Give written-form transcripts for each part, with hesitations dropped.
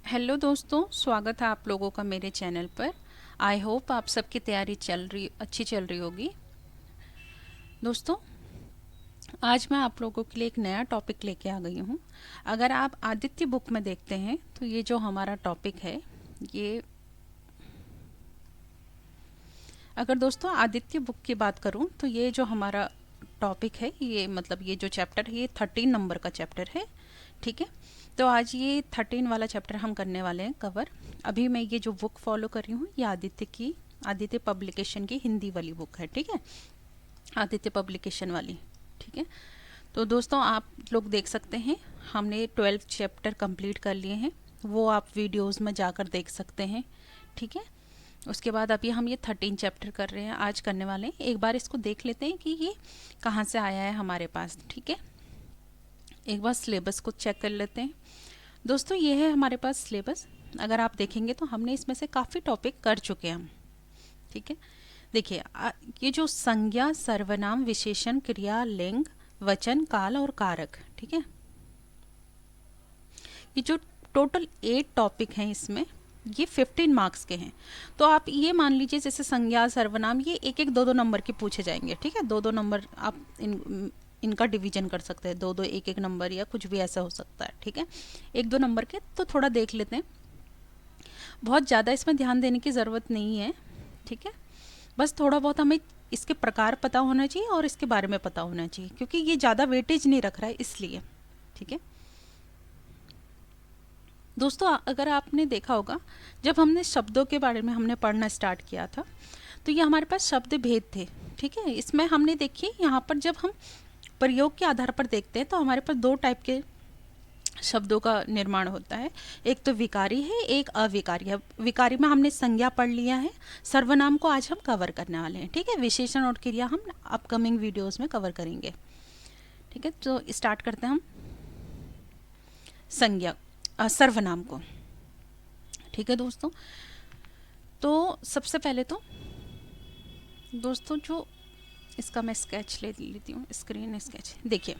Hello दोस्तों, स्वागत है आप लोगों का मेरे चैनल पर। आई होप आप सबकी तैयारी अच्छी चल रही होगी। दोस्तों, आज मैं आप लोगों के लिए एक नया टॉपिक लेके आ गई हूँ। अगर आप आदित्य बुक में देखते हैं तो ये जो हमारा टॉपिक है, ये अगर दोस्तों आदित्य बुक की बात करूँ तो ये जो हमारा टॉपिक है, ये मतलब ये जो चैप्टर है, ये 13 नंबर का चैप्टर है। ठीक है, तो आज ये 13 वाला चैप्टर हम करने वाले हैं कवर। अभी मैं ये जो बुक फॉलो कर रही हूँ, ये आदित्य पब्लिकेशन की हिंदी वाली बुक है। ठीक है, आदित्य पब्लिकेशन वाली। ठीक है, तो दोस्तों आप लोग देख सकते हैं, हमने 12 चैप्टर कंप्लीट कर लिए हैं। वो आप वीडियोस में जाकर देख सकते हैं। ठीक है, उसके बाद अभी हम ये 13 चैप्टर कर रहे हैं, आज करने वाले हैं। एक बार इसको देख लेते हैं कि ये कहाँ से आया है हमारे पास। ठीक है, एक बार सिलेबस को चेक कर लेते हैं। दोस्तों, ये है हमारे पास सिलेबस। अगर आप देखेंगे तो हमने इसमें से काफ़ी टॉपिक कर चुके हैं हम। ठीक है, देखिए ये जो संज्ञा, सर्वनाम, विशेषण, क्रिया, लिंग, वचन, काल और कारक, ठीक है, ये जो टोटल 8 टॉपिक हैं इसमें, ये 15 मार्क्स के हैं। तो आप ये मान लीजिए जैसे संज्ञा, सर्वनाम, ये एक एक दो दो नंबर के पूछे जाएंगे। ठीक है, दो दो नंबर आप इनका डिवीजन कर सकते हैं, दो दो एक एक नंबर या कुछ भी ऐसा हो सकता है। ठीक है, एक दो नंबर के तो थोड़ा देख लेते हैं। बहुत ज़्यादा इसमें ध्यान देने की ज़रूरत नहीं है। ठीक है, बस थोड़ा बहुत हमें इसके प्रकार पता होना चाहिए और इसके बारे में पता होना चाहिए, क्योंकि ये ज़्यादा वेटेज नहीं रख रहा है इसलिए। ठीक है दोस्तों, अगर आपने देखा होगा, जब हमने शब्दों के बारे में हमने पढ़ना स्टार्ट किया था तो ये हमारे पास शब्द भेद थे। ठीक है, इसमें हमने देखिए यहाँ पर जब हम प्रयोग के आधार पर देखते हैं तो हमारे पास दो टाइप के शब्दों का निर्माण होता है। एक तो विकारी है, एक अविकारी है। विकारी में हमने संज्ञा पढ़ लिया है, सर्वनाम को आज हम कवर करने वाले हैं। ठीक है, विशेषण और क्रिया हम अपकमिंग वीडियोस में कवर करेंगे। ठीक है, तो स्टार्ट करते हैं हम संज्ञा सर्वनाम को। ठीक है दोस्तों, तो सबसे पहले तो दोस्तों जो इसका मैं स्केच ले लेती हूँ, स्क्रीन स्केच। देखिए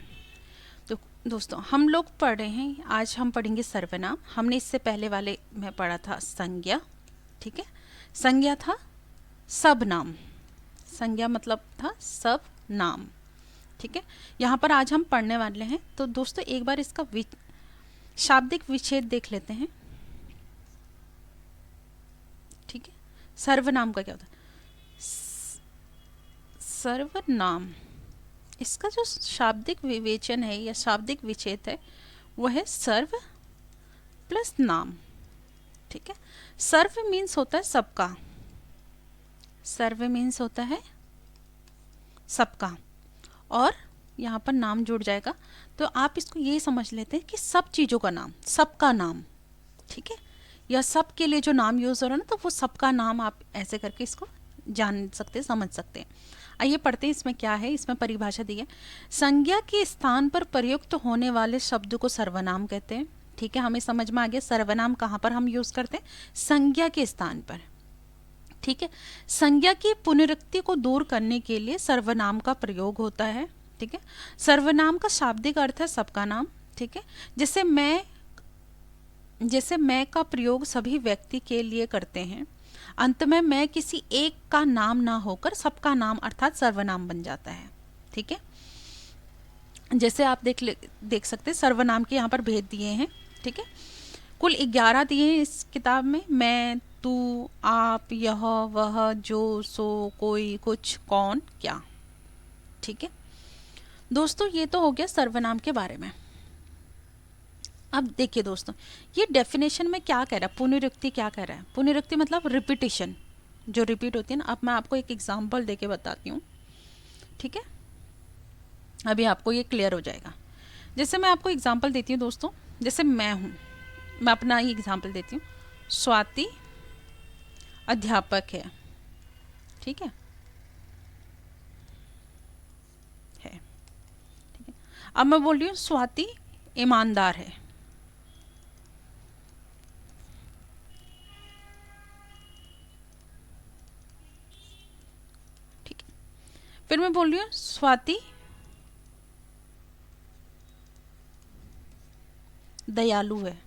तो दोस्तों, हम लोग पढ़ रहे हैं, आज हम पढ़ेंगे सर्वनाम। हमने इससे पहले वाले में पढ़ा था संज्ञा। ठीक है, संज्ञा था सब नाम, संज्ञा मतलब था सब नाम। ठीक है, यहाँ पर आज हम पढ़ने वाले हैं। तो दोस्तों एक बार इसका शाब्दिक विच्छेद देख लेते हैं। ठीक है, सर्वनाम का क्या होता है? सर्वनाम, इसका जो शाब्दिक विवेचन है या शाब्दिक विच्छेद है वो है सर्व प्लस नाम। ठीक है, सर्व मीन्स होता है सबका, सर्व मीन्स होता है सबका, और यहाँ पर नाम जुड़ जाएगा। तो आप इसको ये समझ लेते हैं कि सब चीज़ों का नाम, सबका नाम। ठीक है, या सब के लिए जो नाम यूज़ हो रहा है ना, तो वो सबका नाम, आप ऐसे करके इसको जान सकते हैं, समझ सकते हैं। आइए पढ़ते हैं इसमें क्या है। इसमें परिभाषा दी है, संज्ञा के स्थान पर प्रयुक्त होने वाले शब्द को सर्वनाम कहते हैं। ठीक है, हमें समझ में आ गया सर्वनाम कहाँ पर हम यूज़ करते हैं, संज्ञा के स्थान पर। ठीक है, संज्ञा की पुनरुक्ति को दूर करने के लिए सर्वनाम का प्रयोग होता है। ठीक है, सर्वनाम का शाब्दिक अर्थ है सबका नाम। ठीक है, जैसे मैं का प्रयोग सभी व्यक्ति के लिए करते हैं, अंत में मैं किसी एक का नाम ना होकर सबका नाम अर्थात सर्वनाम बन जाता है। ठीक है, जैसे आप देख सकते हैं सर्वनाम के यहाँ पर भेद दिए हैं। ठीक है, कुल 11 दिए हैं इस किताब में। मैं, तू, आप, यह, वह, जो, सो, कोई, कुछ, कौन, क्या। ठीक है दोस्तों, ये तो हो गया सर्वनाम के बारे में। अब देखिए दोस्तों, ये डेफिनेशन में क्या कह रहा है, पुनरुक्ति क्या कह रहा है। पुनरुक्ति मतलब रिपीटिशन, जो रिपीट होती है ना। अब मैं आपको एक एग्जांपल देके बताती हूँ। ठीक है, अभी आपको ये क्लियर हो जाएगा। जैसे मैं आपको एग्जांपल देती हूँ दोस्तों, जैसे मैं हूँ, मैं अपना ही एग्जांपल देती हूँ। स्वाति अध्यापक है। ठीक है, ठीक है। अब मैं बोल रही हूँ स्वाति ईमानदार है। ठीक है, फिर मैं बोल रही हूँ स्वाति दयालु है।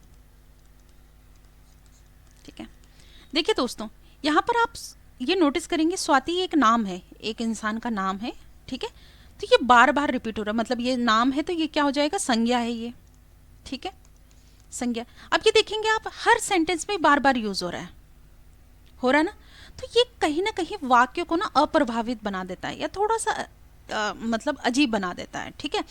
देखिए दोस्तों, यहाँ पर आप ये नोटिस करेंगे स्वाति एक नाम है, एक इंसान का नाम है, ठीक है। तो ये बार बार रिपीट हो रहा है, मतलब ये नाम है तो ये क्या हो जाएगा, संज्ञा है ये, ठीक है, संज्ञा। अब ये देखेंगे आप हर सेंटेंस में बार बार यूज हो रहा है ना। तो ये कहीं ना कहीं वाक्य को ना अप्रभावित बना देता है या थोड़ा सा मतलब अजीब बना देता है, ठीक है।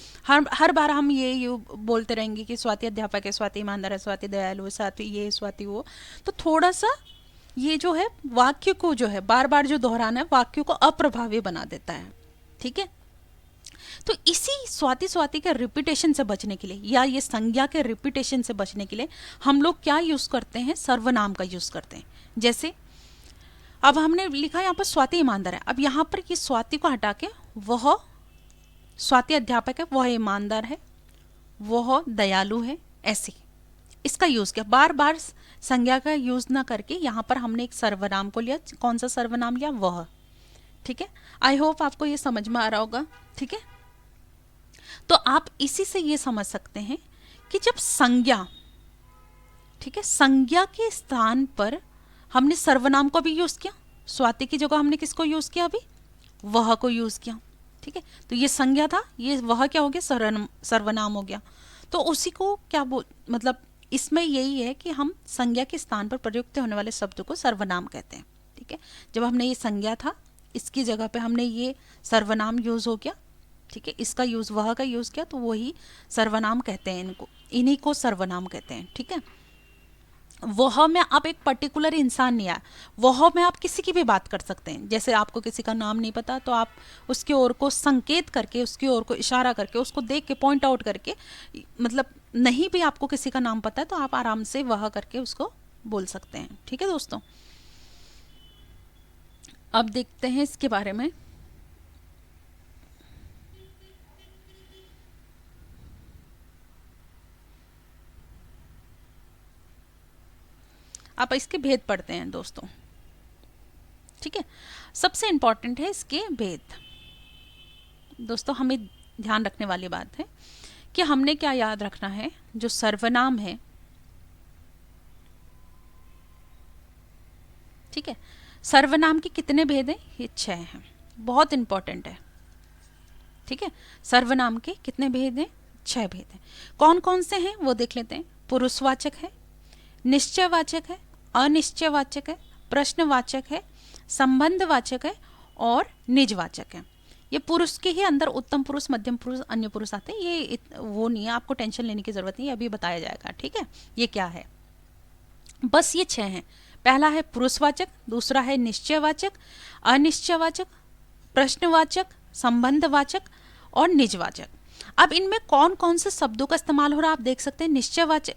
हर बार हम ये बोलते रहेंगे कि स्वाति अध्यापक है, स्वाति ईमानदार है, स्वाति दयालु है, स्वाति ये स्वाति वो, तो थोड़ा सा ये जो है वाक्य को जो है बार बार जो दोहराना है वाक्य को अप्रभावी बना देता है, ठीक है। तो इसी स्वाति स्वाति के रिपीटेशन से बचने के लिए या ये संज्ञा के रिपीटेशन से बचने के लिए हम लोग क्या यूज करते हैं, सर्वनाम का यूज करते हैं। जैसे अब हमने लिखा यहाँ पर स्वाति ईमानदार है, अब यहाँ पर ये स्वाति को हटा के वह स्वाति अध्यापक है, वह ईमानदार है, वह दयालु है, ऐसे इसका यूज किया। बार बार संज्ञा का यूज ना करके यहाँ पर हमने एक सर्वनाम को लिया। कौन सा सर्वनाम लिया, वह, ठीक है। आई होप आपको ये समझ में आ रहा होगा, ठीक है। तो आप इसी से ये समझ सकते हैं कि जब संज्ञा, ठीक है, संज्ञा के स्थान पर हमने सर्वनाम को भी यूज किया, स्वाति की जगह हमने किसको यूज किया, अभी वह को यूज किया, ठीक है। तो ये संज्ञा था, ये वह क्या हो गया, सर्वनाम हो गया। तो उसी को क्या मतलब इसमें यही है कि हम संज्ञा के स्थान पर प्रयुक्त होने वाले शब्द को सर्वनाम कहते हैं, ठीक है। जब हमने ये संज्ञा था, इसकी जगह पे हमने ये सर्वनाम यूज हो गया, ठीक है, इसका यूज वह का यूज किया, तो वही सर्वनाम कहते हैं इनको, इन्हीं को सर्वनाम कहते हैं, ठीक है। वह में आप एक पर्टिकुलर इंसान नहीं आया, वह में आप किसी की भी बात कर सकते हैं। जैसे आपको किसी का नाम नहीं पता तो आप उसकी ओर को संकेत करके, उसकी ओर को इशारा करके, उसको देख के पॉइंट आउट करके, मतलब नहीं भी आपको किसी का नाम पता है तो आप आराम से वह करके उसको बोल सकते हैं, ठीक है दोस्तों। अब देखते हैं इसके बारे में। आप इसके भेद पढ़ते हैं दोस्तों, ठीक है। सबसे इंपॉर्टेंट है इसके भेद। दोस्तों हमें ध्यान रखने वाली बात है कि हमने क्या याद रखना है, जो सर्वनाम है, ठीक है, सर्वनाम के कितने भेद हैं, ये 6 हैं, बहुत इंपॉर्टेंट है, ठीक है। सर्वनाम के कितने भेद हैं, 6 भेद हैं। कौन कौन से हैं वो देख लेते हैं। पुरुषवाचक है, निश्चयवाचक है, अनिश्चयवाचक है, प्रश्नवाचक है, संबंधवाचक है और निजवाचक है। ये पुरुष के ही अंदर उत्तम पुरुष, मध्यम पुरुष, अन्य पुरुष आते हैं। ये वो नहीं है, आपको टेंशन लेने की जरूरत नहीं है, अभी बताया जाएगा, ठीक है। ये क्या है, बस ये 6 हैं। पहला है पुरुषवाचक, दूसरा है निश्चयवाचक, अनिश्चयवाचक, प्रश्नवाचक, संबंधवाचक और निजवाचक। अब इनमें कौन कौन से शब्दों का इस्तेमाल हो रहा है आप देख सकते हैं। निश्चयवाचक,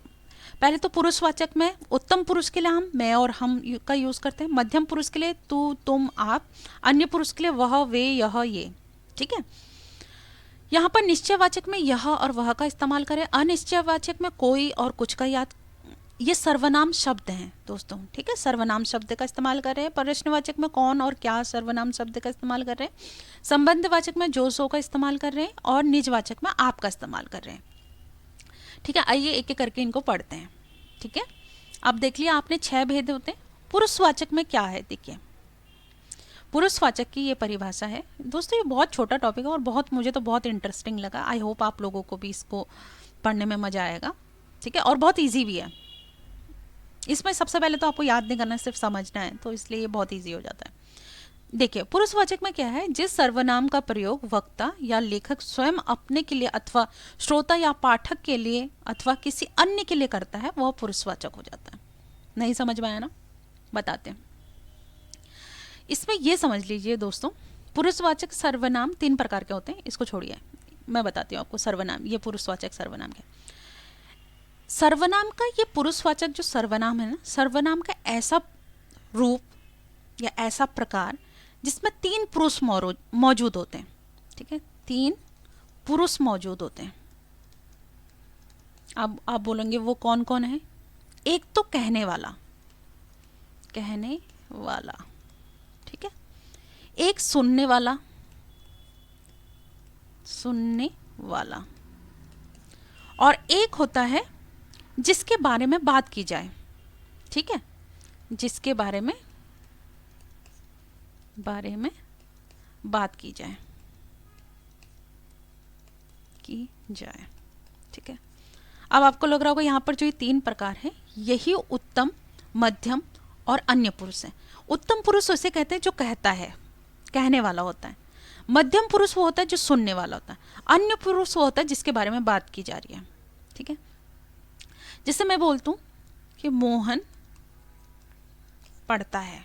पहले तो पुरुषवाचक में उत्तम पुरुष के लिए हम, मैं और हम का यूज करते हैं। मध्यम पुरुष के लिए तू, तुम, आप। अन्य पुरुष के लिए वह, वे, यह, ये, ठीक है। यहाँ पर निश्चयवाचक में यह और वह का इस्तेमाल करें, अनिश्चयवाचक में कोई और कुछ का याद। ये सर्वनाम शब्द हैं दोस्तों, ठीक है, सर्वनाम शब्द का इस्तेमाल कर रहे हैं। प्रश्नवाचक में कौन और क्या सर्वनाम शब्द का इस्तेमाल कर रहे हैं। संबंधवाचक में जो सो का इस्तेमाल कर रहे हैं और निजवाचक में आप का इस्तेमाल कर रहे हैं, ठीक है। आइए एक एक करके इनको पढ़ते हैं, ठीक है। अब देख लिया आपने 6 भेद होते हैं। पुरुषवाचक में क्या है, देखिए पुरुषवाचक की ये परिभाषा है दोस्तों। ये बहुत छोटा टॉपिक है और बहुत, मुझे तो बहुत इंटरेस्टिंग लगा। आई होप आप लोगों को भी इसको पढ़ने में मजा आएगा, ठीक है, और बहुत ईजी भी है। इसमें सबसे पहले तो आपको याद नहीं करना, सिर्फ समझना है, तो इसलिए ये बहुत ईजी हो जाता है। देखिए पुरुषवाचक में क्या है, जिस सर्वनाम का प्रयोग वक्ता या लेखक स्वयं अपने के लिए अथवा श्रोता या पाठक के लिए अथवा किसी अन्य के लिए करता है वह पुरुषवाचक हो जाता है। नहीं समझ में आया ना, बताते हैं। इसमें यह समझ लीजिए दोस्तों, पुरुषवाचक सर्वनाम 3 प्रकार के होते हैं। इसको छोड़िए, मैं बताती हूँ आपको सर्वनाम, ये पुरुषवाचक सर्वनाम क्या। सर्वनाम का ये पुरुषवाचक जो सर्वनाम है ना, सर्वनाम का ऐसा रूप या ऐसा प्रकार जिसमें 3 पुरुष मौजूद होते हैं, ठीक है, 3 पुरुष मौजूद होते हैं। अब आप बोलेंगे वो कौन कौन है। एक तो कहने वाला, कहने वाला, ठीक है। एक सुनने वाला, सुनने वाला, और एक होता है जिसके बारे में बात की जाए, ठीक है, जिसके बारे में बात की जाए ठीक है। अब आपको लग रहा होगा यहाँ पर जो ये 3 प्रकार है यही उत्तम, मध्यम और अन्य पुरुष है। उत्तम पुरुष उसे कहते हैं जो कहता है, कहने वाला होता है। मध्यम पुरुष वो होता है जो सुनने वाला होता है। अन्य पुरुष वो होता है जिसके बारे में बात की जा रही है। ठीक है, जैसे मैं बोलता हूँ कि मोहन पढ़ता है,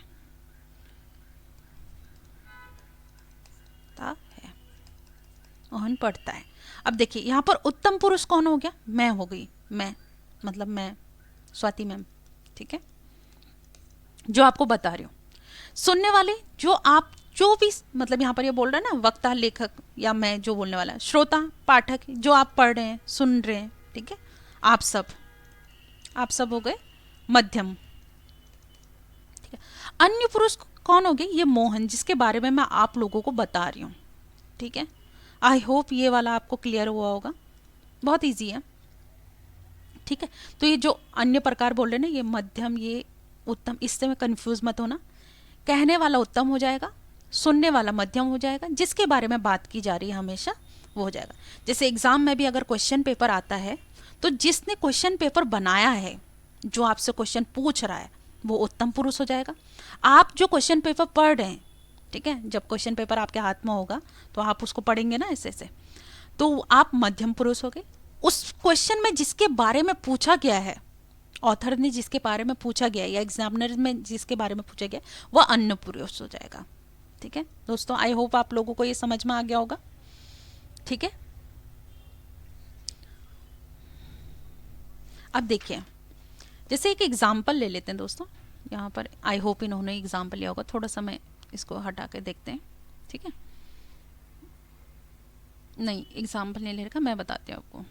मोहन पढ़ता है। अब देखिए यहाँ पर उत्तम पुरुष कौन हो गया? मैं हो गई, मैं मतलब मैं स्वाति मैम। ठीक है, जो आपको बता रही हूँ। सुनने वाले जो भी मतलब यहाँ पर ये बोल रहा है ना, वक्ता, लेखक, या मैं जो बोलने वाला, श्रोता, पाठक, जो आप पढ़ रहे हैं, सुन रहे हैं। ठीक है, आप सब हो गए मध्यम। ठीक है, अन्य पुरुष कौन हो गए? ये मोहन, जिसके बारे में मैं आप लोगों को बता रही हूँ। ठीक है, आई होप ये वाला आपको क्लियर हुआ होगा, बहुत इजी है। ठीक है, तो ये जो अन्य प्रकार बोल रहे हैं ना, ये मध्यम, ये उत्तम, इससे में कंफ्यूज मत होना। कहने वाला उत्तम हो जाएगा, सुनने वाला मध्यम हो जाएगा, जिसके बारे में बात की जा रही है हमेशा वो हो जाएगा। जैसे एग्जाम में भी अगर क्वेश्चन पेपर आता है तो जिसने क्वेश्चन पेपर बनाया है, जो आपसे क्वेश्चन पूछ रहा है, वो उत्तम पुरुष हो जाएगा। आप जो क्वेश्चन पेपर पढ़ रहे हैं, ठीक है, जब क्वेश्चन पेपर आपके हाथ में होगा तो आप उसको पढ़ेंगे ना ऐसे, तो आप मध्यम पुरुष हो गए। उस क्वेश्चन में जिसके बारे में पूछा गया है, ऑथर ने जिसके बारे में पूछा गया है, या एग्जामिनर में जिसके बारे में पूछा गया, वह अन्य पुरुष हो जाएगा। ठीक है दोस्तों, आई होप आप लोगों को ये समझ में आ गया होगा। ठीक है, अब देखिए, जैसे एक एग्जाम्पल ले लेते हैं दोस्तों। यहाँ पर आई होप इन्होंने एग्जाम्पल लिया होगा, थोड़ा सा मैं इसको हटा के देखते हैं। ठीक है, नहीं एग्जाम्पल नहीं ले रखा, मैं बताती हूँ आपको,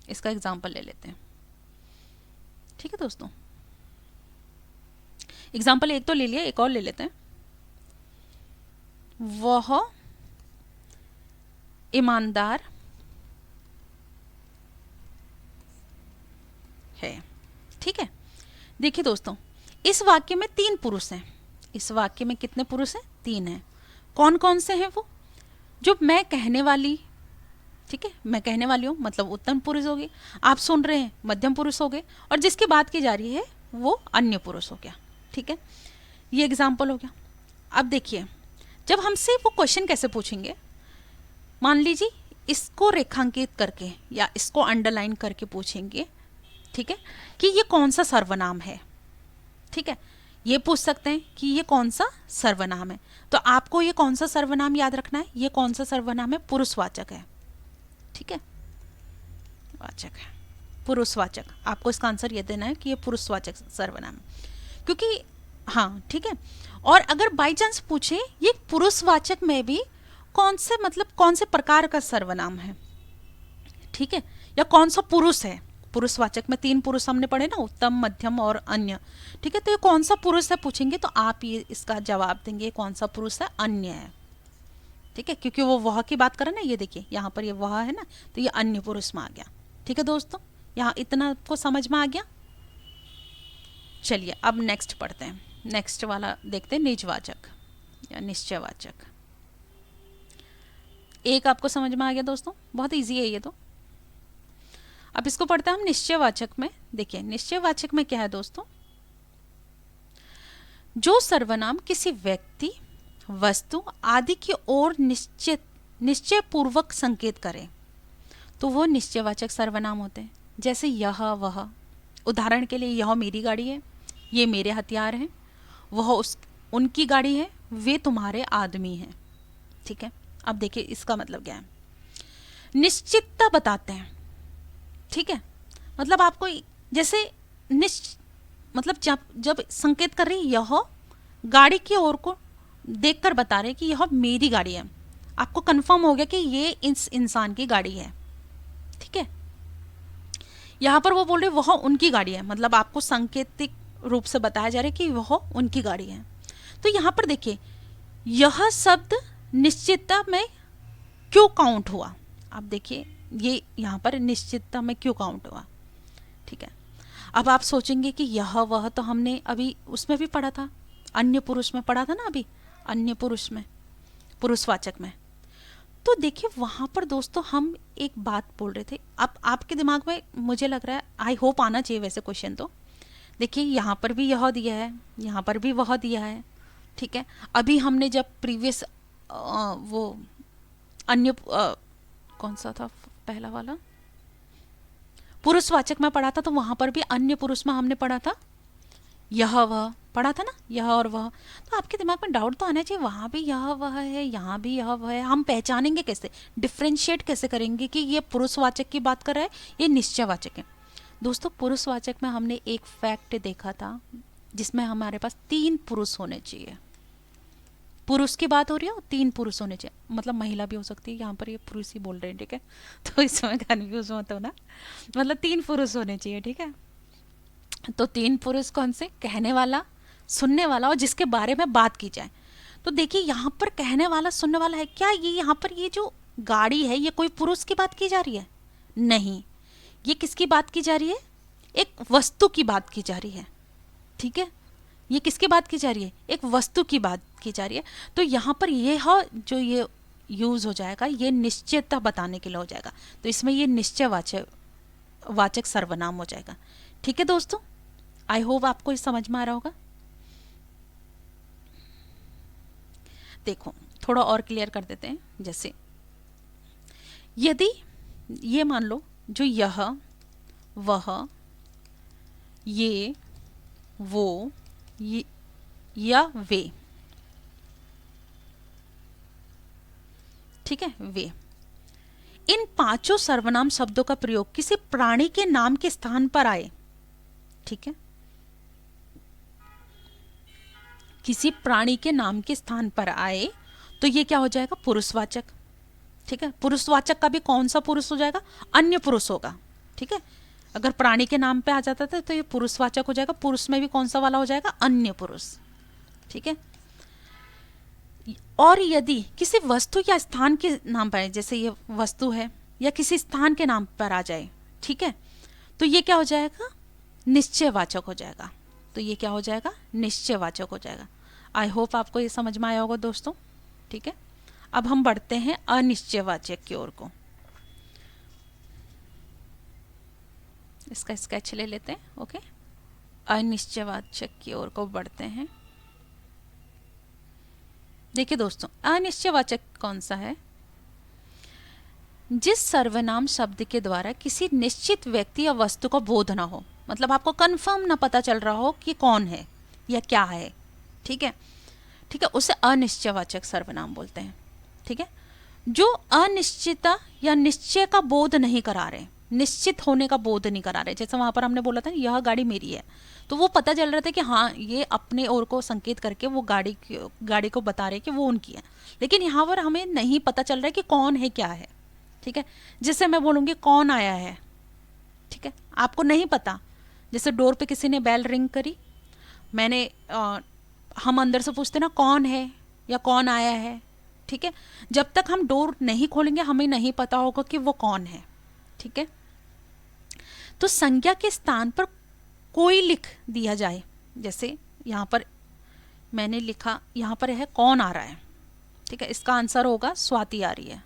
इसका एग्जाम्पल ले लेते हैं। ठीक है दोस्तों, एग्जाम्पल एक तो ले लिया, एक और ले लेते हैं। वह ईमानदार है। ठीक है, देखिए दोस्तों, इस वाक्य में 3 पुरुष हैं। इस वाक्य में कितने पुरुष हैं? 3 हैं। कौन कौन से हैं वो? जो मैं कहने वाली, ठीक है, मैं कहने वाली हूँ मतलब उत्तम पुरुष हो गए, आप सुन रहे हैं मध्यम पुरुष हो गए, और जिसकी बात की जा रही है वो अन्य पुरुष हो गया। ठीक है, ये एग्जाम्पल हो गया। अब देखिए, जब हमसे वो क्वेश्चन कैसे पूछेंगे, मान लीजिए इसको रेखांकित करके या इसको अंडरलाइन करके पूछेंगे। ठीक है, कि ये कौन सा सर्वनाम है। ठीक है, ये पूछ सकते हैं कि ये कौन सा सर्वनाम है। तो आपको ये कौन सा सर्वनाम याद रखना है, ये कौन सा सर्वनाम है? पुरुषवाचक है। ठीक है, वाचक है, पुरुषवाचक। आपको इसका आंसर ये देना है कि ये पुरुषवाचक सर्वनाम है, क्योंकि हाँ ठीक है। और अगर बाई चांस पूछे ये पुरुषवाचक में भी कौन से मतलब कौन से प्रकार का सर्वनाम है, ठीक है, या कौन सा पुरुष है। पुरुषवाचक में 3 पुरुष हमने पढ़े ना, उत्तम, मध्यम और अन्य। ठीक है, तो ये कौन सा पुरुष है पूछेंगे तो आप ये इसका जवाब देंगे कौन सा पुरुष है? अन्य है। ठीक है, क्योंकि वो वह की बात करें ना, ये देखिए यहाँ पर ये वह है ना, तो ये अन्य पुरुष में आ गया। ठीक है दोस्तों, यहाँ इतना आपको समझ में आ गया। चलिए अब नेक्स्ट पढ़ते हैं, नेक्स्ट वाला देखते हैं, निजवाचक या निश्चयवाचक। एक आपको समझ में आ गया दोस्तों, बहुत इजी है ये तो। अब इसको पढ़ते हैं हम निश्चयवाचक में। देखिए निश्चयवाचक में क्या है दोस्तों, जो सर्वनाम किसी व्यक्ति, वस्तु आदि की ओर निश्चय पूर्वक संकेत करे तो वो निश्चयवाचक सर्वनाम होते हैं। जैसे यह, वह। उदाहरण के लिए, यह मेरी गाड़ी है, ये मेरे हथियार हैं, वह उनकी गाड़ी है, वे तुम्हारे आदमी हैं। ठीक है, अब देखिए इसका मतलब क्या है, निश्चितता बताते हैं। ठीक है, मतलब आपको जैसे मतलब जब संकेत कर रही यह गाड़ी की ओर को देखकर बता रहे कि यह मेरी गाड़ी है, आपको कंफर्म हो गया कि ये इस इंसान की गाड़ी है। ठीक है, यहां पर वो बोल रहे वह उनकी गाड़ी है, मतलब आपको सांकेतिक रूप से बताया जा रहा है कि वह उनकी गाड़ी है। तो यहां पर देखिए यह शब्द निश्चितता में क्यों काउंट हुआ, आप देखिए ये यहां पर निश्चितता में क्यों काउंट हुआ। ठीक है, अब आप सोचेंगे कि यह वह तो हमने अभी उसमें भी पढ़ा था, अन्य पुरुष में पढ़ा था ना अभी, अन्य पुरुष में, पुरुषवाचक में। तो देखिए वहाँ पर दोस्तों हम एक बात बोल रहे थे, अब आपके दिमाग में मुझे लग रहा है, आई होप आना चाहिए वैसे क्वेश्चन। तो देखिए यहाँ पर भी यह दिया है, यहाँ पर भी वह दिया है, ठीक है। अभी हमने जब प्रीवियस वो अन्य कौन सा था पहला वाला, पुरुषवाचक में पढ़ा था, तो वहाँ पर भी अन्य पुरुष में हमने पढ़ा था यह वह, पढ़ा था ना, यह और वह। तो आपके दिमाग में डाउट तो आना चाहिए, वहाँ भी यह वह है, यहाँ भी यह वह है, हम पहचानेंगे कैसे, डिफ्रेंशिएट कैसे करेंगे कि ये पुरुषवाचक की बात कर रहा है, ये निश्चयवाचक है। दोस्तों पुरुषवाचक में हमने एक फैक्ट देखा था जिसमें हमारे पास 3 पुरुष होने चाहिए। पुरुष की बात हो रही है और 3 पुरुष होने चाहिए, मतलब महिला भी हो सकती है, यहाँ पर ये पुरुष ही बोल रहे हैं, ठीक है। तो इसमें कन्फ्यूज मत होना, मतलब 3 पुरुष होने चाहिए, ठीक है। तो 3 पुरुष कौन से, कहने वाला, सुनने वाला और जिसके बारे में बात की जाए। तो देखिए यहाँ पर कहने वाला सुनने वाला है क्या, ये यहाँ पर ये जो गाड़ी है ये कोई पुरुष की बात की जा रही है, नहीं, ये किसकी बात की जा रही है, एक वस्तु की बात की जा रही है, ठीक है। ये किसकी बात की जा रही है, एक वस्तु की बात की जा रही है। तो यहाँ पर ये जो ये यूज हो जाएगा, ये निश्चयता बताने के लिए हो जाएगा, तो इसमें ये निश्चयवाचक वाचक सर्वनाम हो जाएगा, ठीक है दोस्तों। आई होप आपको ये समझ में आ रहा होगा। देखो थोड़ा और क्लियर कर देते हैं, जैसे यदि ये मान लो जो यह वह ये वो ये या वे, ठीक है, वे, इन 5 सर्वनाम शब्दों का प्रयोग किसी प्राणी के नाम के स्थान पर आए, ठीक है, किसी प्राणी के नाम के स्थान पर आए तो ये क्या हो जाएगा, पुरुषवाचक, ठीक है। पुरुषवाचक का भी कौन सा पुरुष हो जाएगा, अन्य पुरुष होगा, ठीक है। अगर प्राणी के नाम पे आ जाता था तो ये पुरुषवाचक हो जाएगा, पुरुष में भी कौन सा वाला हो जाएगा, अन्य पुरुष, ठीक है। और यदि किसी वस्तु या स्थान के नाम पर आए, जैसे ये वस्तु है या किसी स्थान के नाम पर आ जाए, ठीक है, तो ये क्या हो जाएगा, निश्चयवाचक हो जाएगा। तो ये क्या हो जाएगा, निश्चयवाचक हो जाएगा। आई होप आपको ये समझ में आया होगा दोस्तों, ठीक है। अब हम बढ़ते हैं अनिश्चयवाचक की ओर को, इसका स्केच ले लेते हैं, ओके। अनिश्चयवाचक की ओर को बढ़ते हैं। देखिए दोस्तों अनिश्चयवाचक कौन सा है, जिस सर्वनाम शब्द के द्वारा किसी निश्चित व्यक्ति या वस्तु का बोध ना हो, मतलब आपको कंफर्म ना पता चल रहा हो कि कौन है या क्या है, ठीक है, ठीक है, उसे अनिश्चयवाचक सर्वनाम बोलते हैं, ठीक है। जो अनिश्चितता या निश्चय का बोध नहीं करा रहे, निश्चित होने का बोध नहीं करा रहे, जैसे वहां पर हमने बोला था यह गाड़ी मेरी है, तो वो पता चल रहा था कि हाँ ये अपने ओर को संकेत करके वो गाड़ी को बता रहे कि वो उनकी है, लेकिन यहाँ पर हमें नहीं पता चल रहा है कि कौन है क्या है, ठीक है। जैसे मैं बोलूँगी कौन आया है, ठीक है, आपको नहीं पता, जैसे डोर पे किसी ने बेल रिंग करी, मैंने हम अंदर से पूछते ना कौन है या कौन आया है, ठीक है, जब तक हम डोर नहीं खोलेंगे हमें नहीं पता होगा कि वो कौन है, ठीक है। तो संज्ञा के स्थान पर कोई लिख दिया जाए, जैसे यहाँ पर मैंने लिखा, यहाँ पर है कौन आ रहा है, ठीक है, इसका आंसर होगा स्वाति आ रही है,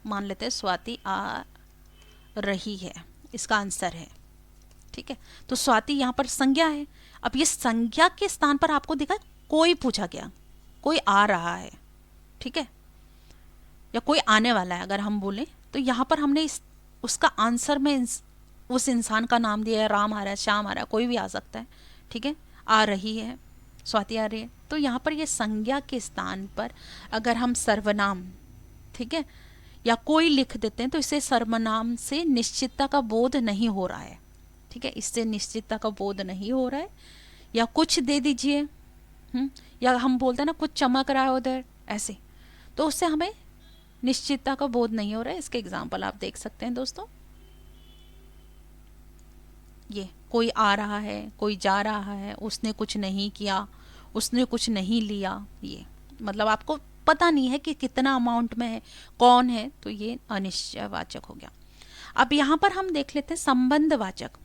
मान लेते हैं स्वाति आ रही है, इसका आंसर है, ठीक है। तो स्वाति यहाँ पर संज्ञा है। अब ये संज्ञा के स्थान पर आपको दिखा कोई पूछा गया, कोई आ रहा है, ठीक है, या कोई आने वाला है अगर हम बोलें, तो यहाँ पर हमने उसका आंसर में उस इंसान का नाम दिया है, राम आ रहा है, श्याम आ रहा है, कोई भी आ सकता है, ठीक है, आ रही है, स्वाति आ रही है। तो यहाँ पर ये संज्ञा के स्थान पर अगर हम सर्वनाम, ठीक है, या कोई लिख देते हैं तो इससे सर्वनाम से निश्चितता का बोध नहीं हो रहा है, ठीक है, इससे निश्चितता का बोध नहीं हो रहा है। या कुछ दे दीजिए, या हम बोलते हैं ना कुछ चमक रहा है उधर, ऐसे, तो उससे हमें निश्चितता का बोध नहीं हो रहा है। इसके एग्जाम्पल आप देख सकते हैं दोस्तों, ये कोई आ रहा है, कोई जा रहा है, उसने कुछ नहीं किया, उसने कुछ नहीं लिया, ये मतलब आपको पता नहीं है कि कितना अमाउंट में है, कौन है, तो ये अनिश्चयवाचक हो गया। अब यहाँ पर हम देख लेते हैं संबंधवाचक,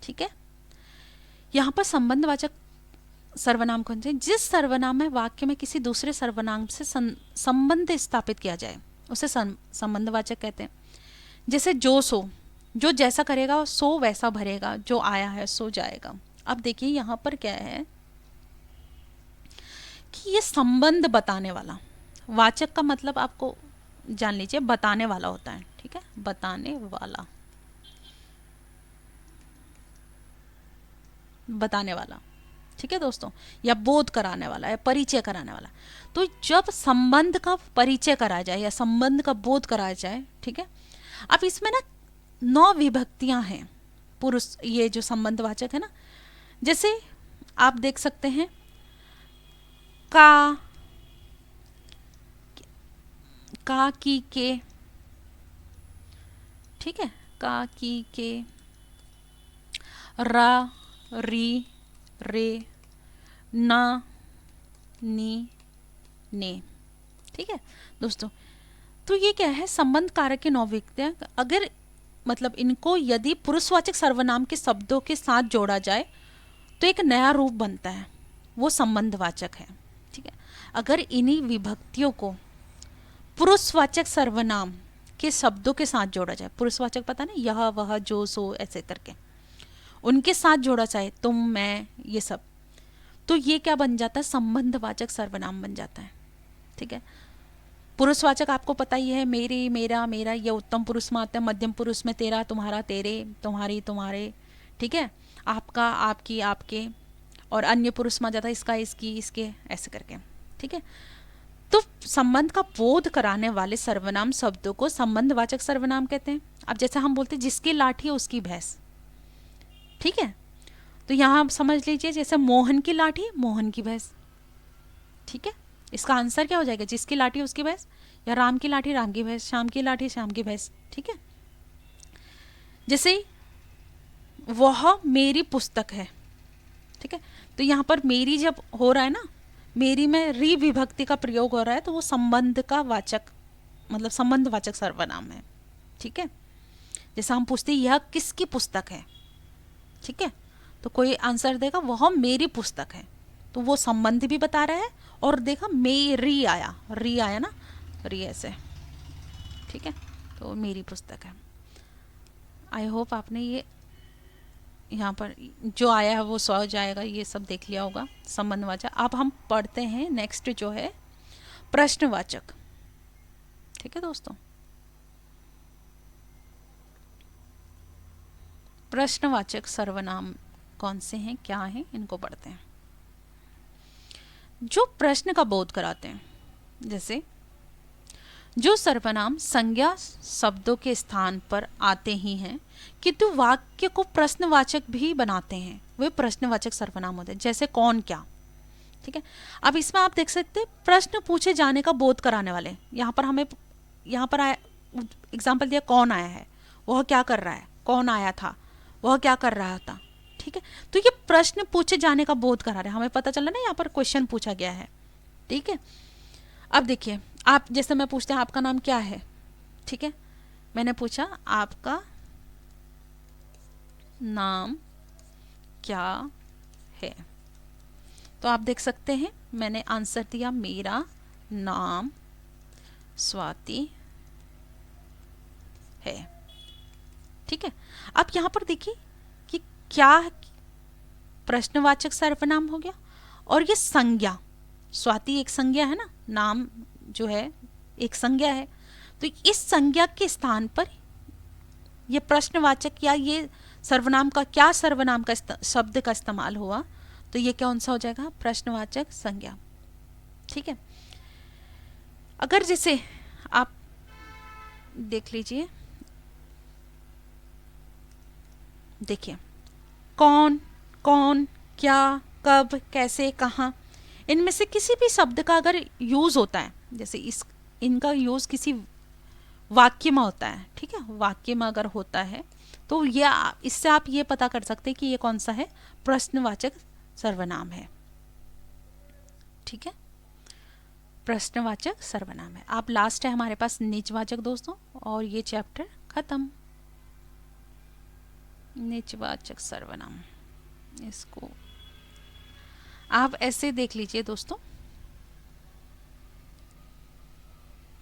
ठीक है। यहाँ पर संबंधवाचक सर्वनाम कौन से? जिस सर्वनाम में वाक्य में किसी दूसरे सर्वनाम से संबंध स्थापित किया जाए उसे संबंधवाचक कहते हैं। जैसे जो सो, जो जैसा करेगा सो वैसा भरेगा, जो आया है सो जाएगा। अब देखिए यहाँ पर क्या है कि ये संबंध बताने वाला, वाचक का मतलब आपको जान लीजिए बताने वाला होता है, ठीक है, बताने वाला, बताने वाला, ठीक है दोस्तों, या बोध कराने वाला या परिचय कराने वाला। तो जब संबंध का परिचय कराया जाए या संबंध का बोध कराया जाए, ठीक है। अब इसमें ना 9 विभक्तियां हैं पुरुष, ये जो संबंधवाचक है ना, जैसे आप देख सकते हैं का की के, ठीक है, का की के, रा री रे, ना नी ने, ठीक है दोस्तों। तो ये क्या है, संबंध कारक के 9 विभक्तियां। अगर मतलब इनको यदि पुरुषवाचक सर्वनाम के शब्दों के साथ जोड़ा जाए तो एक नया रूप बनता है, वो संबंधवाचक है, ठीक है। अगर इन्हीं विभक्तियों को पुरुषवाचक सर्वनाम के शब्दों के साथ जोड़ा जाए, पुरुषवाचक पता नहीं, यह वह जो सो ऐसे करके उनके साथ जोड़ा जाए, तुम मैं ये सब, तो ये क्या बन जाता है, संबंधवाचक सर्वनाम बन जाता है, ठीक है। पुरुषवाचक आपको पता ही है, मेरी मेरा मेरा, ये उत्तम पुरुष में आता है, मध्यम पुरुष में तेरा तुम्हारा तेरे, तुम्हारी तुम्हारे, ठीक है, आपका आपकी आपके, और अन्य पुरुष में आ जाता है इसका इसकी इसके, ऐसे करके, ठीक है। तो संबंध का बोध कराने वाले सर्वनाम शब्दों को संबंधवाचक सर्वनाम कहते हैं। अब जैसे हम बोलते हैं जिसकी लाठी है उसकी भैंस, ठीक है, तो यहाँ आप समझ लीजिए जैसे मोहन की लाठी मोहन की भैंस, ठीक है। इसका आंसर क्या हो जाएगा, जिसकी लाठी उसकी भैंस, या राम की लाठी राम की भैंस, श्याम की लाठी श्याम की भैंस, ठीक है। जैसे वह मेरी पुस्तक है, ठीक है, तो यहाँ पर मेरी जब हो रहा है ना, मेरी में री विभक्ति का प्रयोग हो रहा है, तो वो संबंध का वाचक मतलब संबंधवाचक सर्वनाम है, ठीक है। जैसा हम पूछते हैं यह किसकी पुस्तक है, ठीक है, तो कोई आंसर देगा वह मेरी पुस्तक है, तो वो संबंध भी बता रहा है, और देखा मेरी आया, री आया ना, री ऐसे, ठीक है, तो मेरी पुस्तक है। आई होप आपने ये यहाँ पर जो आया है वो सो जाएगा, ये सब देख लिया होगा संबंधवाचक। अब हम पढ़ते हैं नेक्स्ट जो है प्रश्नवाचक, ठीक है दोस्तों। प्रश्नवाचक सर्वनाम कौन से हैं, क्या हैं, इनको पढ़ते हैं। जो प्रश्न का बोध कराते हैं, जैसे जो सर्वनाम संज्ञा शब्दों के स्थान पर आते ही हैं किंतु वाक्य को प्रश्नवाचक भी बनाते हैं, वे प्रश्नवाचक सर्वनाम होते हैं। जैसे कौन क्या, ठीक है। अब इसमें आप देख सकते हैं प्रश्न पूछे जाने का बोध कराने वाले, यहाँ पर हमें यहाँ पर एग्जाम्पल दिया, कौन आया है, वह क्या कर रहा है, कौन आया था, वह क्या कर रहा था, ठीक है। तो ये प्रश्न पूछे जाने का बोध करा रहे हैं, हमें पता चला ना यहाँ पर क्वेश्चन पूछा गया है, ठीक है। अब देखिए आप, जैसे मैं पूछते हैं आपका नाम क्या है, ठीक है, मैंने पूछा आपका नाम क्या है, तो आप देख सकते हैं मैंने आंसर दिया मेरा नाम स्वाति है, ठीक है। अब यहाँ पर देखिए कि क्या प्रश्नवाचक सर्वनाम हो गया, और ये संज्ञा, स्वाति एक संज्ञा है ना, नाम जो है एक संज्ञा है, तो इस संज्ञा के स्थान पर ये प्रश्नवाचक या ये सर्वनाम का, क्या सर्वनाम का शब्द का इस्तेमाल हुआ, तो ये कौन सा हो जाएगा, प्रश्नवाचक संज्ञा, ठीक है। अगर जैसे आप देख लीजिए, देखिए कौन, कौन, क्या, कब, कैसे, कहाँ, इनमें से किसी भी शब्द का अगर यूज होता है, जैसे इनका यूज किसी वाक्य में होता है, ठीक है, वाक्य में अगर होता है तो ये इससे आप ये पता कर सकते हैं कि ये कौन सा है, प्रश्नवाचक सर्वनाम है, ठीक है, प्रश्नवाचक सर्वनाम है। आप लास्ट है हमारे पास निजवाचक दोस्तों, और ये चैप्टर खत्म। निजवाचक सर्वनाम, इसको आप ऐसे देख लीजिए दोस्तों,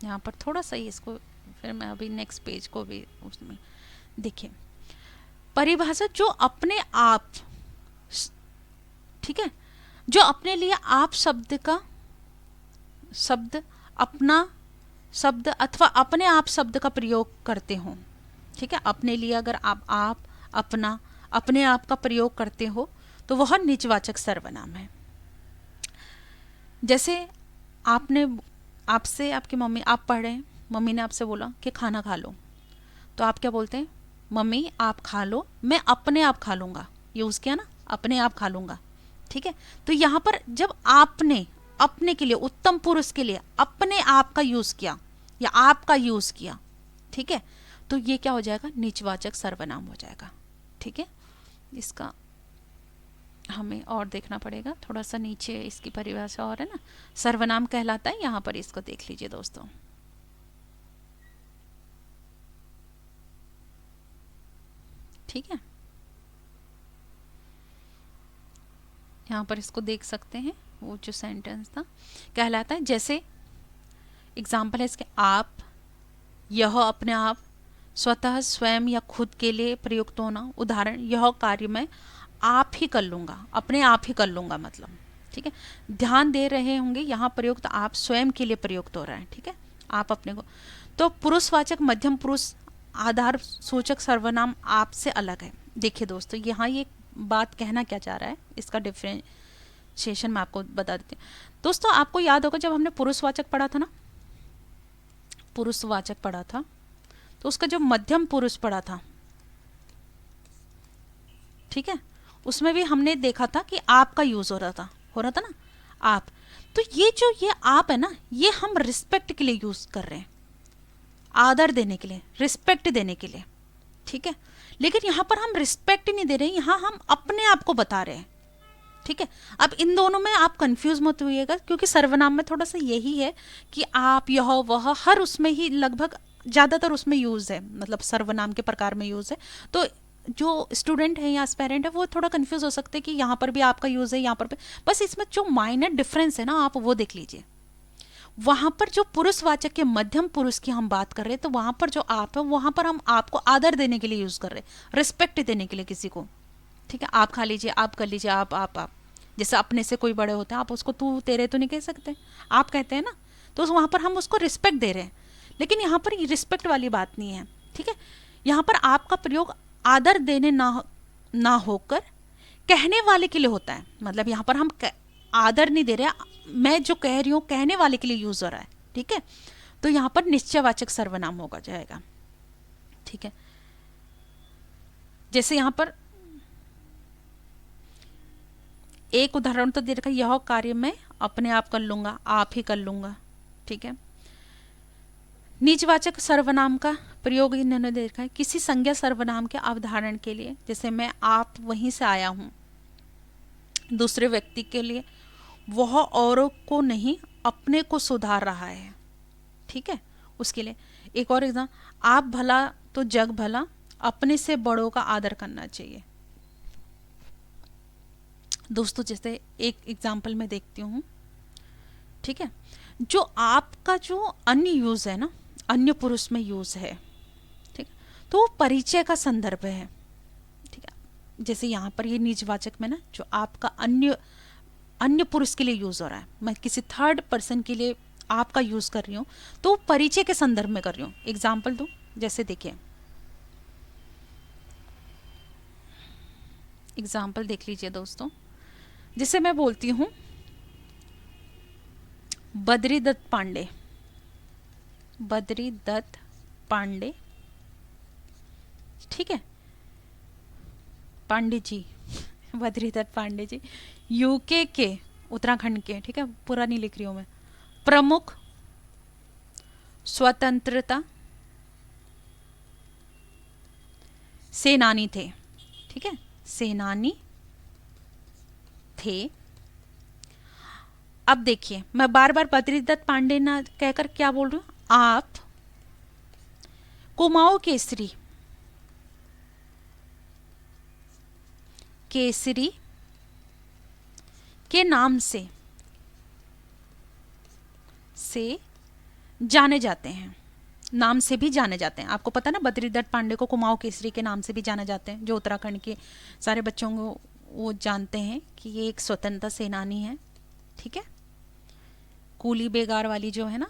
यहाँ पर थोड़ा सा ही इसको, फिर मैं अभी नेक्स्ट पेज को भी उसमें देखिए, परिभाषा जो अपने आप, ठीक है, जो अपने लिए आप शब्द का शब्द अपना शब्द अथवा अपने आप शब्द का प्रयोग करते हो, ठीक है, अपने लिए अगर आप अपना अपने आप का प्रयोग करते हो तो वह निजवाचक सर्वनाम है। जैसे आपने, आपसे आपकी मम्मी, आप पढ़ रहे हैं, मम्मी ने आपसे बोला कि खाना खा लो, तो आप क्या बोलते हैं, मम्मी आप खा लो, मैं अपने आप खा लूँगा, यूज़ किया ना, अपने आप खा लूँगा, ठीक है। तो यहाँ पर जब आपने अपने के लिए, उत्तम पुरुष के लिए अपने आप का यूज़ किया या आपका यूज़ किया, ठीक है, तो ये क्या हो जाएगा, निजवाचक सर्वनाम हो जाएगा, ठीक है। इसका हमें और देखना पड़ेगा, थोड़ा सा नीचे इसकी परिभाषा और है ना, सर्वनाम कहलाता है, यहाँ पर इसको देख लीजिए दोस्तों। ठीक है, यहाँ पर इसको देख सकते हैं, वो जो सेंटेंस था कहलाता है, जैसे एग्जाम्पल है इसके, आप, यह अपने आप, स्वतः स्वयं या खुद के लिए प्रयुक्त होना, उदाहरण यह कार्य मैं आप ही कर लूँगा, अपने आप ही कर लूँगा मतलब, ठीक है। ध्यान दे रहे होंगे यहाँ प्रयुक्त आप स्वयं के लिए प्रयुक्त हो रहा है, ठीक है, आप अपने को। तो पुरुषवाचक मध्यम पुरुष आधार सूचक सर्वनाम आप से अलग है। देखिए दोस्तों, यहाँ ये बात कहना क्या चाह रहा है, इसका डिफ्रेंशिएशन मैं आपको बता देती हूँ। दोस्तों आपको याद होगा जब हमने पुरुषवाचक पढ़ा था ना, पुरुषवाचक पढ़ा था, तो उसका जो मध्यम पुरुष पढ़ा था, ठीक है, उसमें भी हमने देखा था कि आप का यूज हो रहा था ना, आप। तो ये आप है ना, ये हम रिस्पेक्ट के लिए यूज कर रहे हैं, आदर देने के लिए, रिस्पेक्ट देने के लिए, ठीक है। लेकिन यहाँ पर हम रिस्पेक्ट नहीं दे रहे हैं, यहाँ हम अपने आप को बता रहे हैं, ठीक है। अब इन दोनों में आप कंफ्यूज मत होइएगा, क्योंकि सर्वनाम में थोड़ा सा यही है कि आप, यह, वह, हर उसमें ही लगभग ज़्यादातर उसमें यूज़ है, मतलब सर्वनाम के प्रकार में यूज़ है। तो जो स्टूडेंट है या एस्पेरेंट है वो थोड़ा कंफ्यूज हो सकते हैं कि यहाँ पर भी आपका यूज़ है, यहाँ पर भी, बस इसमें जो माइनर डिफरेंस है ना आप वो देख लीजिए। वहाँ पर जो पुरुषवाचक के मध्यम पुरुष की हम बात कर रहे हैं, तो वहाँ पर जो आप है, वहाँ पर हम आपको आदर देने के लिए यूज़ कर रहे हैं, रिस्पेक्ट देने के लिए किसी को, ठीक है। आप खा लीजिए, आप कर लीजिए, आप जैसे अपने से कोई बड़े होते हैं, आप उसको तू तेरे तो नहीं कह सकते, आप कहते हैं ना, तो वहाँ पर हम उसको रिस्पेक्ट दे रहे हैं। लेकिन यहाँ पर रिस्पेक्ट वाली बात नहीं है, ठीक है। यहाँ पर आपका प्रयोग आदर देने ना होकर कहने वाले के लिए होता है, मतलब यहाँ पर हम आदर नहीं दे रहे, मैं जो कह रही हूँ कहने वाले के लिए यूज हो रहा है, ठीक है। तो यहाँ पर निश्चयवाचक सर्वनाम होगा जाएगा, ठीक है। जैसे यहाँ पर एक उदाहरण तो दे रखा है, यह कार्य मैं अपने आप कर लूँगा, आप ही कर लूँगा, ठीक है। निजवाचक सर्वनाम का प्रयोग इन्होंने दे रखा है किसी संज्ञा सर्वनाम के अवधारण के लिए, जैसे मैं आप वहीं से आया हूँ, दूसरे व्यक्ति के लिए वह औरों को नहीं अपने को सुधार रहा है, ठीक है, उसके लिए। एक और एग्जाम, आप भला तो जग भला, अपने से बड़ों का आदर करना चाहिए। दोस्तों जैसे एक एग्जाम्पल मैं देखती हूँ, ठीक है, जो आपका जो अन्य यूज है ना, अन्य पुरुष में यूज है, ठीक है, तो वो परिचय का संदर्भ है, ठीक है। जैसे यहाँ पर ये निजवाचक में ना जो आपका अन्य पुरुष के लिए यूज हो रहा है, मैं किसी थर्ड पर्सन के लिए आपका यूज कर रही हूँ, तो परिचय के संदर्भ में कर रही हूँ। एग्जाम्पल दूँ, जैसे देखिए एग्जाम्पल देख लीजिए दोस्तों, जिसे मैं बोलती हूँ बद्री दत्त पांडे, बद्री दत्त पांडे, ठीक है, पांडे जी बद्री दत्त पांडे जी, यूके के, उत्तराखंड के, ठीक है, पूरा नहीं लिख रही हूँ मैं, प्रमुख स्वतंत्रता सेनानी थे, ठीक है, सेनानी थे। अब देखिए मैं बार बार बद्री दत्त पांडे ना कहकर क्या बोल रही हूँ, आप कुमाऊं केसरी केसरी के नाम से जाने जाते हैं, नाम से भी जाने जाते हैं। आपको पता ना, बद्रीदत्त पांडे को कुमाऊं केसरी के नाम से भी जाने जाते हैं, जो उत्तराखंड के सारे बच्चों को वो जानते हैं कि ये एक स्वतंत्रता सेनानी है। ठीक है, कूली बेगार वाली जो है ना,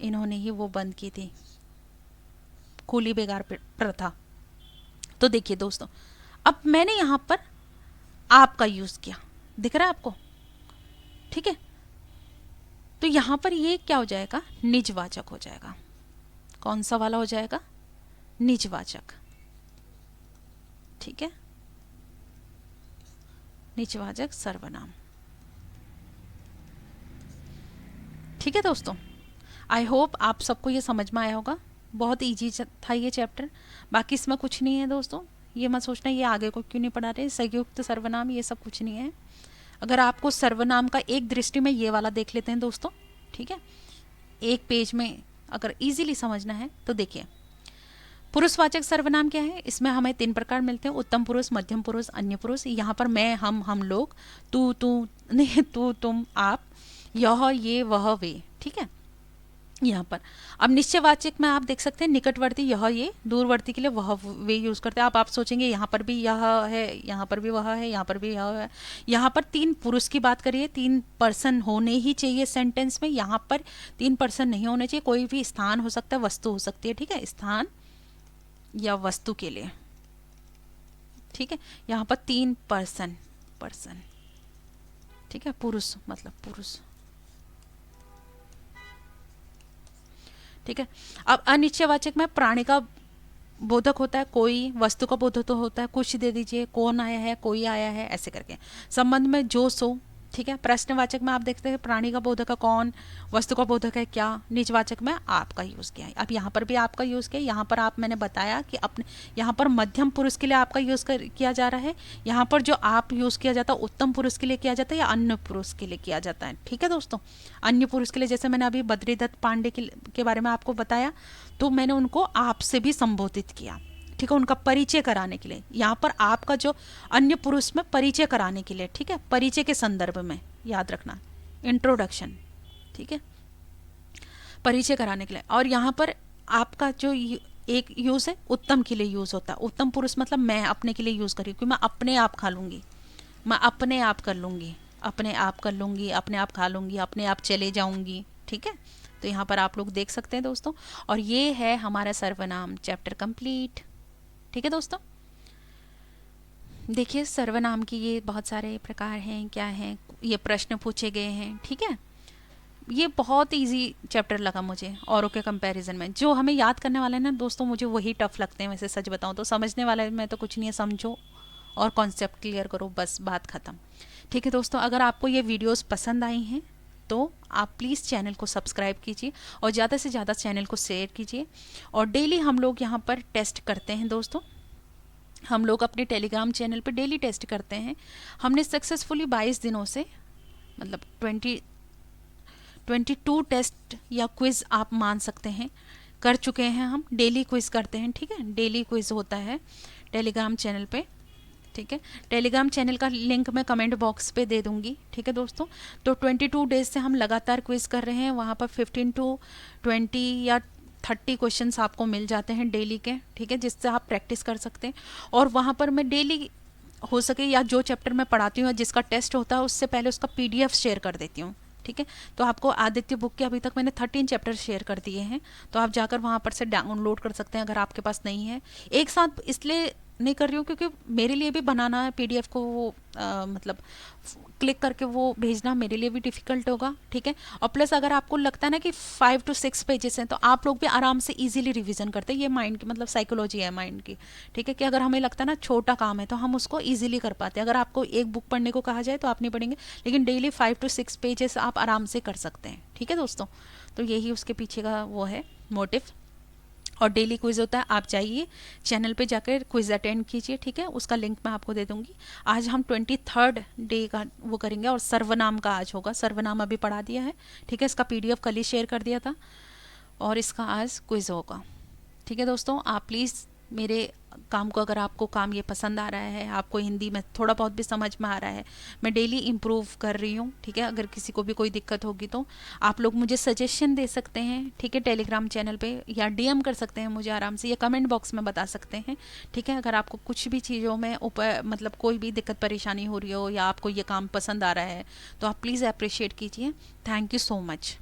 इन्होंने ही वो बंद की थी, कूली बेगार प्रथा। तो देखिए दोस्तों, अब मैंने यहाँ पर आपका यूज किया, दिख रहा है आपको? ठीक है, तो यहाँ पर ये क्या हो जाएगा? निजवाचक हो जाएगा। कौन सा वाला हो जाएगा? निजवाचक। ठीक है, निजवाचक सर्वनाम। ठीक है दोस्तों, आई होप आप सबको ये समझ में आया होगा। बहुत इजी था ये चैप्टर, बाकी इसमें कुछ नहीं है दोस्तों। ये मत सोचना ये आगे को क्यों नहीं पढ़ा रहे, संयुक्त सर्वनाम ये सब कुछ नहीं है। अगर आपको सर्वनाम का एक दृष्टि में ये वाला देख लेते हैं दोस्तों, ठीक है, एक पेज में अगर इजीली समझना है तो देखिए, पुरुषवाचक सर्वनाम क्या है? इसमें हमें 3 प्रकार मिलते हैं, उत्तम पुरुष, मध्यम पुरुष, अन्य पुरुष। यहाँ पर मैं, हम लोग, तू नहीं, तू, तुम, आप, यह, ये, वह, वे। ठीक है, यहाँ पर अब निश्चयवाचक में आप देख सकते हैं निकटवर्ती यह, ये, दूरवर्ती के लिए वह, वे यूज करते हैं। आप सोचेंगे यहाँ पर भी यह है, यहाँ पर भी वह है, यहाँ पर भी यह है। यहाँ पर 3 पुरुष की बात करिए, 3 पर्सन होने ही चाहिए सेंटेंस में। यहाँ पर 3 पर्सन नहीं होने चाहिए, कोई भी स्थान हो सकता है, वस्तु हो सकती है। ठीक है, स्थान या वस्तु के लिए। ठीक है, यहाँ पर 3 पर्सन, ठीक है, पुरुष मतलब पुरुष। ठीक है, अब अनिश्चयवाचक में प्राणी का बोधक होता है, कोई, वस्तु का बोधक तो होता है, कुछ दे दीजिए, कौन आया है, कोई आया है, ऐसे करके। संबंध में जो, सो। ठीक है, प्रश्नवाचक में आप देखते हैं प्राणी का बोधक है कौन, वस्तु का बोधक है क्या। निजवाचक में आपका यूज किया है। अब यहाँ पर भी आपका यूज किया, यहाँ पर आप, मैंने बताया कि अपने यहाँ पर मध्यम पुरुष के लिए आपका यूज किया जा रहा है। यहाँ पर जो आप यूज किया जाता है उत्तम पुरुष के लिए किया जाता है या अन्य पुरुष के लिए किया जाता है। ठीक है दोस्तों, अन्य पुरुष के लिए जैसे मैंने अभी बद्रीदत्त पांडे के बारे में आपको बताया, तो मैंने उनको आपसे भी संबोधित किया। ठीक है, उनका परिचय कराने के लिए। यहाँ पर आपका जो अन्य पुरुष में परिचय कराने के लिए, ठीक है, परिचय के संदर्भ में याद रखना, इंट्रोडक्शन। ठीक है, परिचय कराने के लिए। और यहाँ पर आपका जो एक यूज है उत्तम के लिए यूज होता है। उत्तम पुरुष मतलब मैं अपने के लिए यूज करी, क्योंकि मैं अपने आप खा लूंगी, मैं अपने आप कर लूंगी, अपने आप कर लूंगी, अपने आप खा लूंगी, अपने आप चले जाऊंगी। ठीक है, तो यहाँ पर आप लोग देख सकते हैं दोस्तों। और ये है हमारा सर्वनाम चैप्टर कंप्लीट। ठीक है दोस्तों, देखिए सर्वनाम की ये बहुत सारे प्रकार हैं, क्या हैं, ये प्रश्न पूछे गए हैं। ठीक है, ये बहुत इजी चैप्टर लगा मुझे औरों के कंपैरिजन में। जो हमें याद करने वाले हैं ना दोस्तों, मुझे वही टफ लगते हैं वैसे, सच बताऊं तो। समझने वाले में तो कुछ नहीं है, समझो और कॉन्सेप्ट क्लियर करो, बस बात ख़त्म। ठीक है दोस्तों, अगर आपको ये वीडियोस पसंद आई हैं तो आप प्लीज़ चैनल को सब्सक्राइब कीजिए और ज़्यादा से ज़्यादा चैनल को शेयर कीजिए। और डेली हम लोग यहाँ पर टेस्ट करते हैं दोस्तों, हम लोग अपने टेलीग्राम चैनल पर डेली टेस्ट करते हैं। हमने सक्सेसफुली 22 दिनों से, मतलब 22 टेस्ट या क्विज़ आप मान सकते हैं, कर चुके हैं। हम डेली क्विज़ करते हैं। ठीक है, डेली क्विज़ होता है टेलीग्राम चैनल पे। ठीक है, टेलीग्राम चैनल का लिंक मैं कमेंट बॉक्स पे दे दूंगी। ठीक है दोस्तों, तो 22 डेज से हम लगातार क्विज़ कर रहे हैं। वहाँ पर 15 to 20 या 30 क्वेश्चंस आपको मिल जाते हैं डेली के। ठीक है, जिससे आप प्रैक्टिस कर सकते हैं। और वहाँ पर मैं डेली हो सके या जो चैप्टर मैं पढ़ाती हूँ, जिसका टेस्ट होता है, उससे पहले उसका PDF शेयर कर देती हूँ। ठीक है, तो आपको आदित्य बुक के अभी तक मैंने 13 चैप्टर शेयर कर दिए हैं, तो आप जाकर वहाँ पर से डाउनलोड कर सकते हैं अगर आपके पास नहीं है। एक साथ इसलिए नहीं कर रही हूँ क्योंकि मेरे लिए भी बनाना है PDF को, वो मतलब क्लिक करके वो भेजना मेरे लिए भी डिफ़िकल्ट होगा। ठीक है, और प्लस अगर आपको लगता है ना कि 5 to 6 पेजेस हैं, तो आप लोग भी आराम से इजीली रिवीजन करते हैं। ये माइंड की मतलब साइकोलॉजी है माइंड की। ठीक है, कि अगर हमें लगता है ना छोटा काम है तो हम उसको इजीली कर पाते हैं। अगर आपको एक बुक पढ़ने को कहा जाए तो आप नहीं पढ़ेंगे, लेकिन डेली 5 to 6 पेजेस आप आराम से कर सकते हैं। ठीक है दोस्तों, तो यही उसके पीछे का वो है मोटिव। और डेली क्विज़ होता है, आप जाइए चैनल पे जाकर क्विज़ अटेंड कीजिए। ठीक है, उसका लिंक मैं आपको दे दूंगी। आज हम 23rd डे का वो करेंगे और सर्वनाम का आज होगा। सर्वनाम अभी पढ़ा दिया है। ठीक है, इसका PDF कल ही शेयर कर दिया था और इसका आज क्विज़ होगा। ठीक है दोस्तों, आप प्लीज़ मेरे काम को, अगर आपको काम ये पसंद आ रहा है, आपको हिंदी में थोड़ा बहुत भी समझ में आ रहा है, मैं डेली इम्प्रूव कर रही हूँ, ठीक है। अगर किसी को भी कोई दिक्कत होगी तो आप लोग मुझे सजेशन दे सकते हैं, ठीक है, टेलीग्राम चैनल पे, या डीएम कर सकते हैं मुझे आराम से, या कमेंट बॉक्स में बता सकते हैं, ठीक है। अगर आपको कुछ भी चीज़ों में ऊपर मतलब कोई भी दिक्कत परेशानी हो रही हो, या आपको ये काम पसंद आ रहा है, तो आप प्लीज़ अप्रिशिएट कीजिए। Thank you so much.